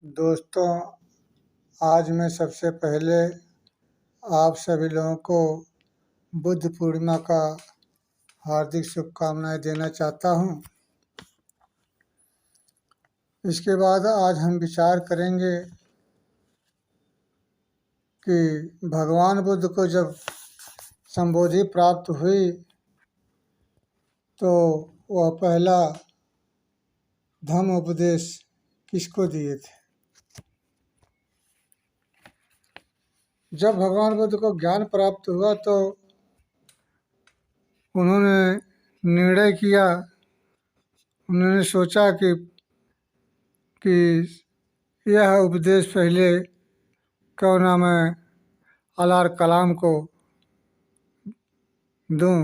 दोस्तों, आज मैं सबसे पहले आप सभी लोगों को बुद्ध पूर्णिमा का हार्दिक शुभकामनाएं देना चाहता हूं। इसके बाद आज हम विचार करेंगे कि भगवान बुद्ध को जब संबोधि प्राप्त हुई तो वह पहला धम्म उपदेश किसको दिए थे। जब भगवान बुद्ध को ज्ञान प्राप्त हुआ तो उन्होंने निर्णय किया, उन्होंने सोचा कि यह उपदेश पहले क्यों ना मैं अलार कलाम को दूं।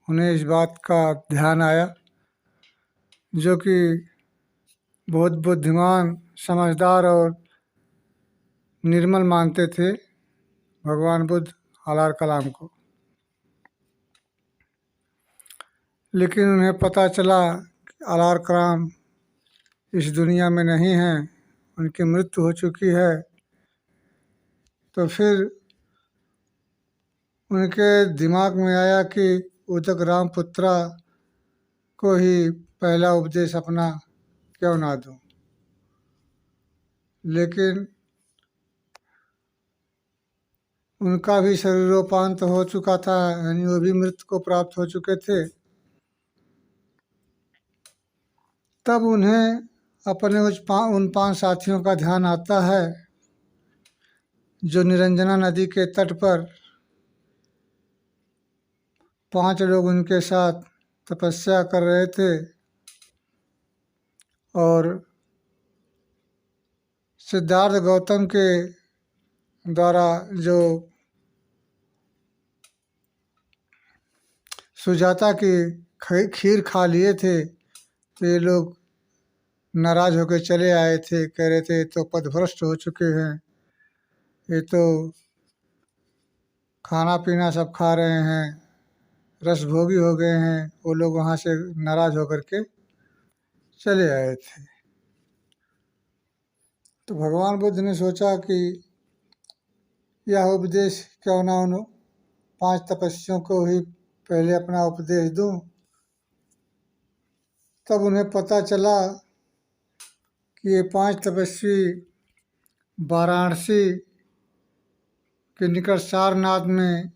उन्हें इस बात का ध्यान आया, जो कि बहुत बुद्धिमान, समझदार और निर्मल मानते थे भगवान बुद्ध अलार कलाम को। लेकिन उन्हें पता चला कि अलार कलाम इस दुनिया में नहीं है, उनकी मृत्यु हो चुकी है। तो फिर उनके दिमाग में आया कि उदक रामपुत्रा को ही पहला उपदेश अपना क्यों ना दूं। लेकिन उनका भी शरीरोपांत हो चुका था, यानी वो भी मृत्यु को प्राप्त हो चुके थे। तब उन्हें अपने उन 5 साथियों का ध्यान आता है जो निरंजना नदी के तट पर 5 लोग उनके साथ तपस्या कर रहे थे और सिद्धार्थ गौतम के द्वारा जो सुजाता की खीर खा लिए थे, तो ये लोग नाराज होकर चले आए थे। कह रहे थे तो पदभ्रष्ट हो चुके हैं, ये तो खाना पीना सब खा रहे हैं, रसभोगी हो गए हैं। वो लोग वहाँ से नाराज होकर के चले आए थे। तो भगवान बुद्ध ने सोचा कि यह उपदेश क्यों ना उन 5 तपस्वियों को ही पहले अपना उपदेश दूं। तब उन्हें पता चला कि ये 5 तपस्वी वाराणसी के निकट सारनाथ में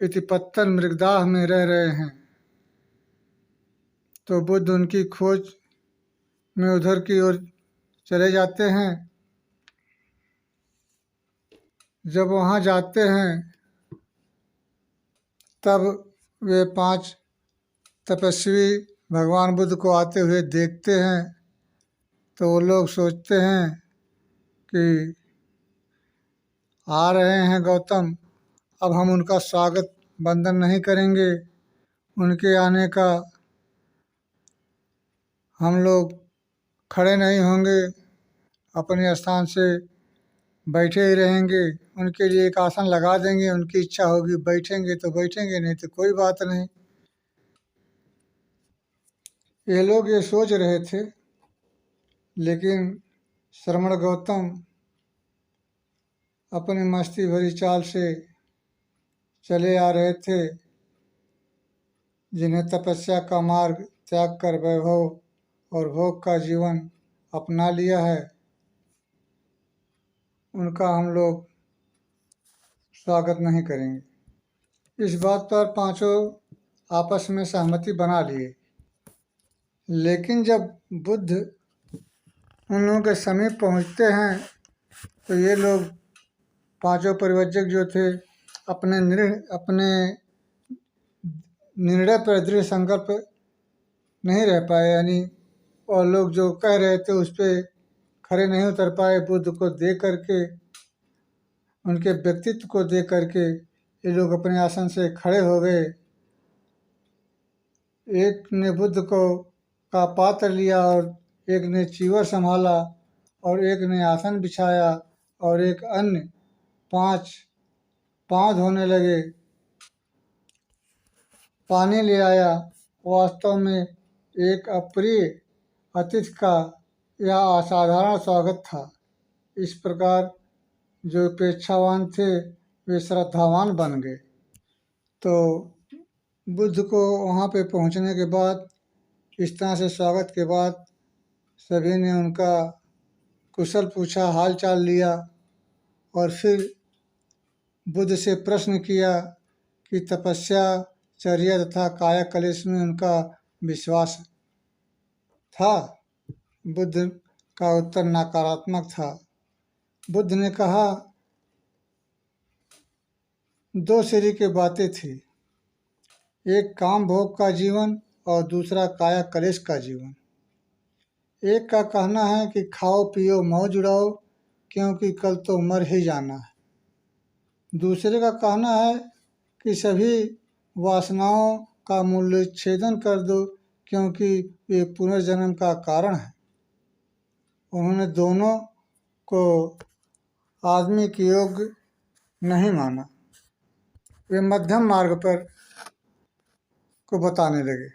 इतिपत्तन मृगदाह में रह रहे हैं। तो बुद्ध उनकी खोज में उधर की ओर चले जाते हैं। जब वहाँ जाते हैं तब वे 5 तपस्वी भगवान बुद्ध को आते हुए देखते हैं। तो वो लोग सोचते हैं कि आ रहे हैं गौतम, अब हम उनका स्वागत बंदन नहीं करेंगे। उनके आने का हम लोग खड़े नहीं होंगे, अपने स्थान से बैठे ही रहेंगे। उनके लिए एक आसन लगा देंगे, उनकी इच्छा होगी बैठेंगे तो बैठेंगे, नहीं तो कोई बात नहीं। ये लोग ये सोच रहे थे, लेकिन श्रमण गौतम अपनी मस्ती भरी चाल से चले आ रहे थे। जिन्हें तपस्या का मार्ग त्याग कर वैभव और भोग का जीवन अपना लिया है, उनका हम लोग स्वागत नहीं करेंगे। इस बात पर 5 आपस में सहमति बना लिए। लेकिन जब बुद्ध उन लोगों के समीप पहुंचते हैं तो ये लोग 5 परिवज्जक जो थे अपने निर्णय पर दृढ़ संकल्प नहीं रह पाए, यानी और लोग जो कह रहे थे उस पर खड़े नहीं उतर पाए। बुद्ध को देख करके, उनके व्यक्तित्व को देख करके ये लोग अपने आसन से खड़े हो गए। एक ने बुद्ध को का पात्र लिया और एक ने चीवर संभाला और एक ने आसन बिछाया और एक अन्य 5 पाँव धोने लगे, पानी ले आया। वास्तव में एक अप्रिय अतिथि का यह असाधारण स्वागत था। इस प्रकार जो अपेक्षावान थे वे श्रद्धावान बन गए। तो बुद्ध को वहाँ पे पहुँचने के बाद इस तरह से स्वागत के बाद सभी ने उनका कुशल पूछा, हाल चाल लिया और फिर बुद्ध से प्रश्न किया कि तपस्या, चर्या तथा काया कलेश में उनका विश्वास था। बुद्ध का उत्तर नकारात्मक था। बुद्ध ने कहा, दो सिरे की बातें थी, एक काम भोग का जीवन और दूसरा काया कलेश का जीवन। एक का कहना है कि खाओ पियो मौज उड़ाओ क्योंकि कल तो मर ही जाना है। दूसरे का कहना है कि सभी वासनाओं का मूल्य छेदन कर दो क्योंकि ये पुनर्जन्म का कारण है। उन्होंने दोनों को आदमी के योग्य नहीं माना। वे मध्यम मार्ग पर को बताने लगे।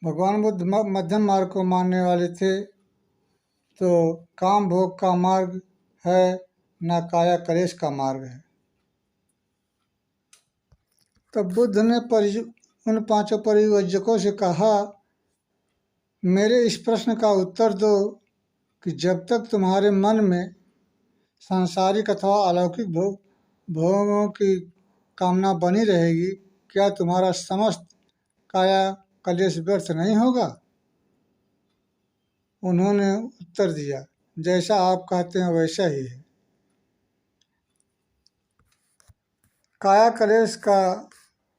भगवान बुद्ध मध्यम मार्ग को मानने वाले थे। तो काम भोग का मार्ग है न काया कलेश का मार्ग है। तब बुद्ध ने उन पांचों परिव्राजकों से कहा, मेरे इस प्रश्न का उत्तर दो कि जब तक तुम्हारे मन में सांसारिक अथवा अलौकिक भोगों की कामना बनी रहेगी, क्या तुम्हारा समस्त काया कलेश व्यर्थ नहीं होगा? उन्होंने उत्तर दिया, जैसा आप कहते हैं वैसा ही है। काया कलेश का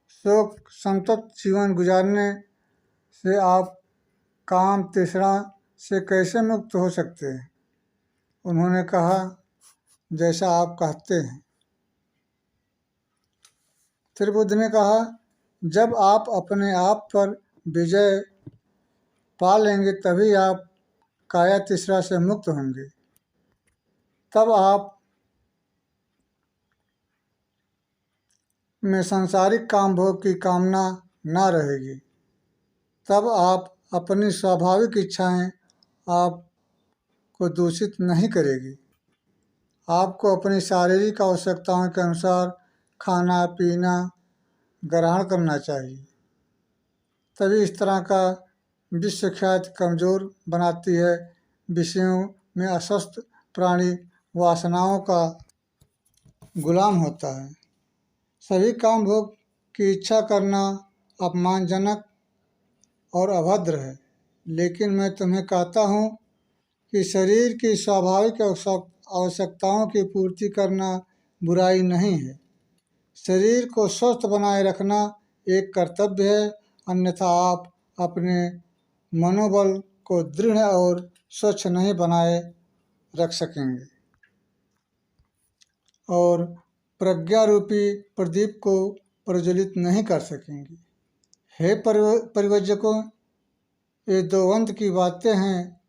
शोक संतप्त जीवन गुजारने से आप काम तृष्णा से कैसे मुक्त हो सकते हैं? उन्होंने कहा, जैसा आप कहते हैं। फिर बुद्ध ने कहा, जब आप अपने आप पर विजय पा लेंगे तभी आप काया तृष्णा से मुक्त होंगे। तब आप में सांसारिक काम भोग की कामना न रहेगी। तब आप अपनी स्वाभाविक इच्छाएं आपको दूषित नहीं करेगी। आपको अपनी शारीरिक आवश्यकताओं के अनुसार खाना पीना ग्रहण करना चाहिए। तभी इस तरह का विश्वख्याति कमजोर बनाती है। विषयों में अस्वस्थ प्राणी वासनाओं का गुलाम होता है। सभी काम भोग की इच्छा करना अपमानजनक और अभद्र है। लेकिन मैं तुम्हें कहता हूँ कि शरीर की स्वाभाविक आवश्यकताओं की पूर्ति करना बुराई नहीं है। शरीर को स्वस्थ बनाए रखना एक कर्तव्य है, अन्यथा आप अपने मनोबल को दृढ़ और स्वच्छ नहीं बनाए रख सकेंगे और प्रज्ञा रूपी प्रदीप को प्रज्वलित नहीं कर सकेंगे। हे परिव्राजकों, ये द्वंद्व की बातें हैं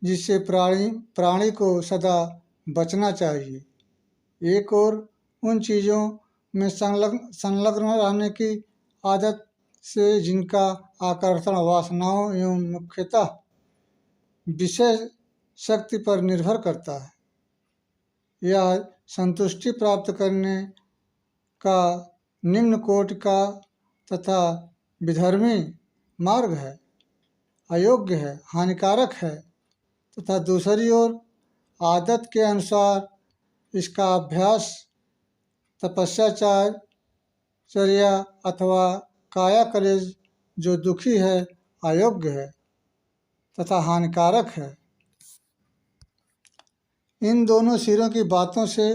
जिससे प्राणी को सदा बचना चाहिए। एक और उन चीज़ों में संलग्न रहने की आदत से जिनका आकर्षण वासनाओं एवं मुख्यतः विषय शक्ति पर निर्भर करता है। यह संतुष्टि प्राप्त करने का निम्न कोटि का तथा विधर्मी मार्ग है, अयोग्य है, हानिकारक है तथा दूसरी ओर आदत के अनुसार इसका अभ्यास तपस्याचार चर्या अथवा काया कलेश जो दुखी है, अयोग्य है तथा हानिकारक है। इन दोनों सिरों की बातों से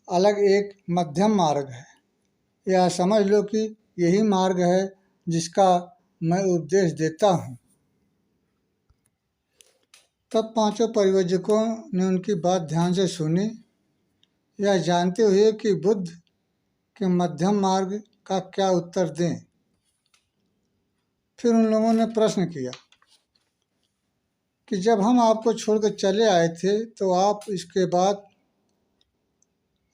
अलग एक मध्यम मार्ग है। यह समझ लो कि यही मार्ग है जिसका मैं उपदेश देता हूँ। तब पांचों परिव्राजकों ने उनकी बात ध्यान से सुनी, यह जानते हुए कि बुद्ध के मध्यम मार्ग का क्या उत्तर दें। फिर उन लोगों ने प्रश्न किया कि जब हम आपको छोड़कर चले आए थे तो आप इसके बाद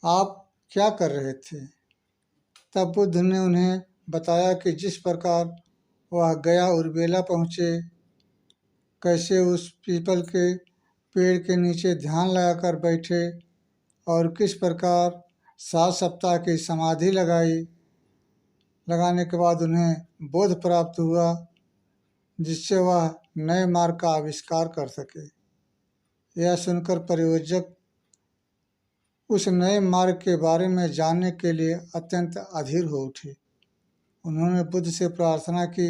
आप क्या कर रहे थे? तब बुद्ध ने उन्हें बताया कि जिस प्रकार वह गया उर्बेला पहुँचे, कैसे उस पीपल के पेड़ के नीचे ध्यान लगाकर बैठे और किस प्रकार 7 सप्ताह की समाधि लगाने के बाद उन्हें बोध प्राप्त हुआ, जिससे वह नए मार्ग का आविष्कार कर सके। यह सुनकर परिव्राजक उस नए मार्ग के बारे में जानने के लिए अत्यंत अधीर हो उठे। उन्होंने बुद्ध से प्रार्थना की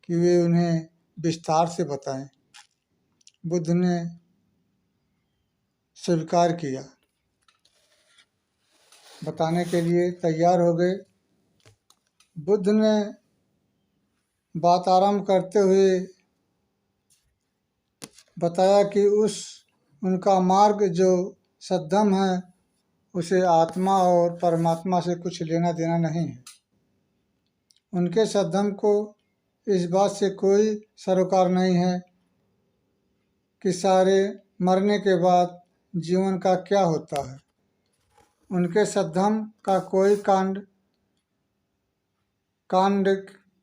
कि वे उन्हें विस्तार से बताएं। बुद्ध ने स्वीकार किया, बताने के लिए तैयार हो गए। बुद्ध ने बात आरंभ करते हुए बताया कि उनका मार्ग जो सद्धम है, उसे आत्मा और परमात्मा से कुछ लेना देना नहीं है। उनके सद्धम को इस बात से कोई सरोकार नहीं है कि सारे मरने के बाद जीवन का क्या होता है। उनके सद्धम का कोई कांड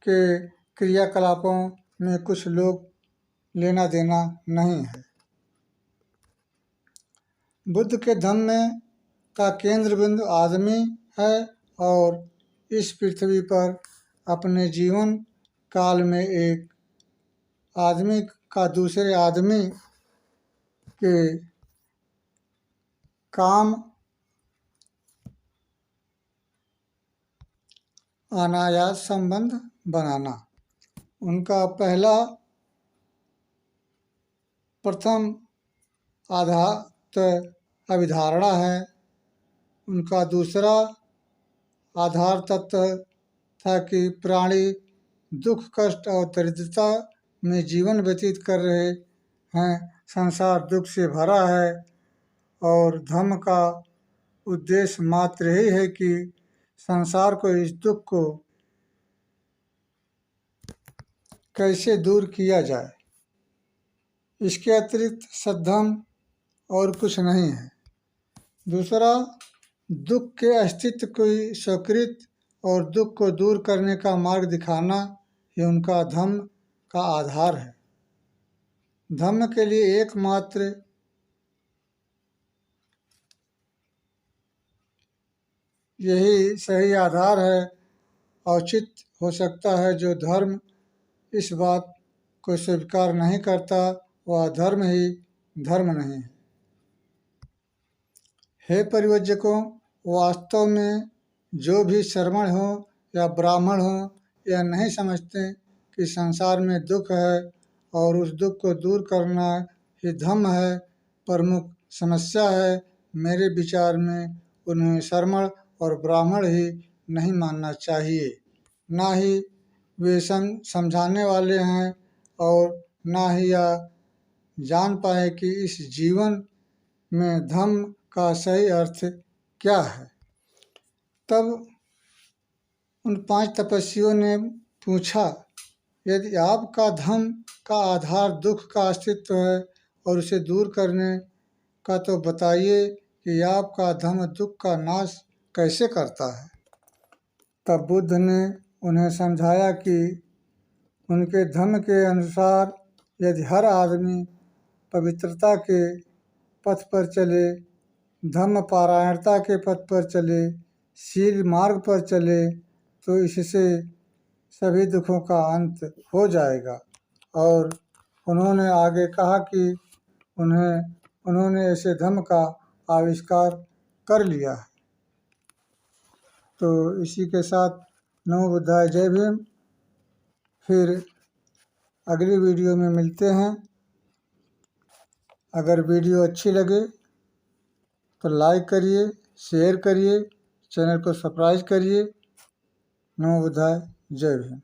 के क्रियाकलापों में कुछ लोग लेना देना नहीं है। बुद्ध के धम्म का केंद्र बिंदु आदमी है और इस पृथ्वी पर अपने जीवन काल में एक आदमी का दूसरे आदमी के काम अनायास संबंध बनाना उनका प्रथम आधार अभिधारणा है। उनका दूसरा आधार तत्व था कि प्राणी दुख, कष्ट और दरिद्रता में जीवन व्यतीत कर रहे हैं। संसार दुख से भरा है और धर्म का उद्देश्य मात्र यही है कि संसार को इस दुख को कैसे दूर किया जाए। इसके अतिरिक्त सद्धम और कुछ नहीं है। दूसरा, दुख के अस्तित्व को स्वीकृत और दुख को दूर करने का मार्ग दिखाना ही उनका धम्म का आधार है। धम्म के लिए एकमात्र यही सही आधार है और उचित हो सकता है। जो धर्म इस बात को स्वीकार नहीं करता, वह धर्म ही धर्म नहीं है। हे परिव्राजकों, वास्तव में जो भी श्रमण हो या ब्राह्मण हो, यह नहीं समझते कि संसार में दुख है और उस दुख को दूर करना ही धम्म है। प्रमुख समस्या है, मेरे विचार में उन्हें श्रमण और ब्राह्मण ही नहीं मानना चाहिए। ना ही वे समझाने वाले हैं और ना ही यह जान पाए कि इस जीवन में धम्म का सही अर्थ क्या है। तब उन 5 तपस्वियों ने पूछा, यदि आपका धम्म का आधार दुख का अस्तित्व है और उसे दूर करने का, तो बताइए कि आपका धम्म दुख का नाश कैसे करता है। तब बुद्ध ने उन्हें समझाया कि उनके धम्म के अनुसार यदि हर आदमी पवित्रता के पथ पर चले, धम्म पारायणता के पथ पर चले, शील मार्ग पर चले, तो इससे सभी दुखों का अंत हो जाएगा। और उन्होंने आगे कहा कि उन्होंने ऐसे धम्म का आविष्कार कर लिया है। तो इसी के साथ नमो बुद्धाय, जय भीम। फिर अगली वीडियो में मिलते हैं। अगर वीडियो अच्छी लगे तो लाइक करिए, शेयर करिए, चैनल को सब्सक्राइब करिए। नमो बुद्धाय, जय भीम।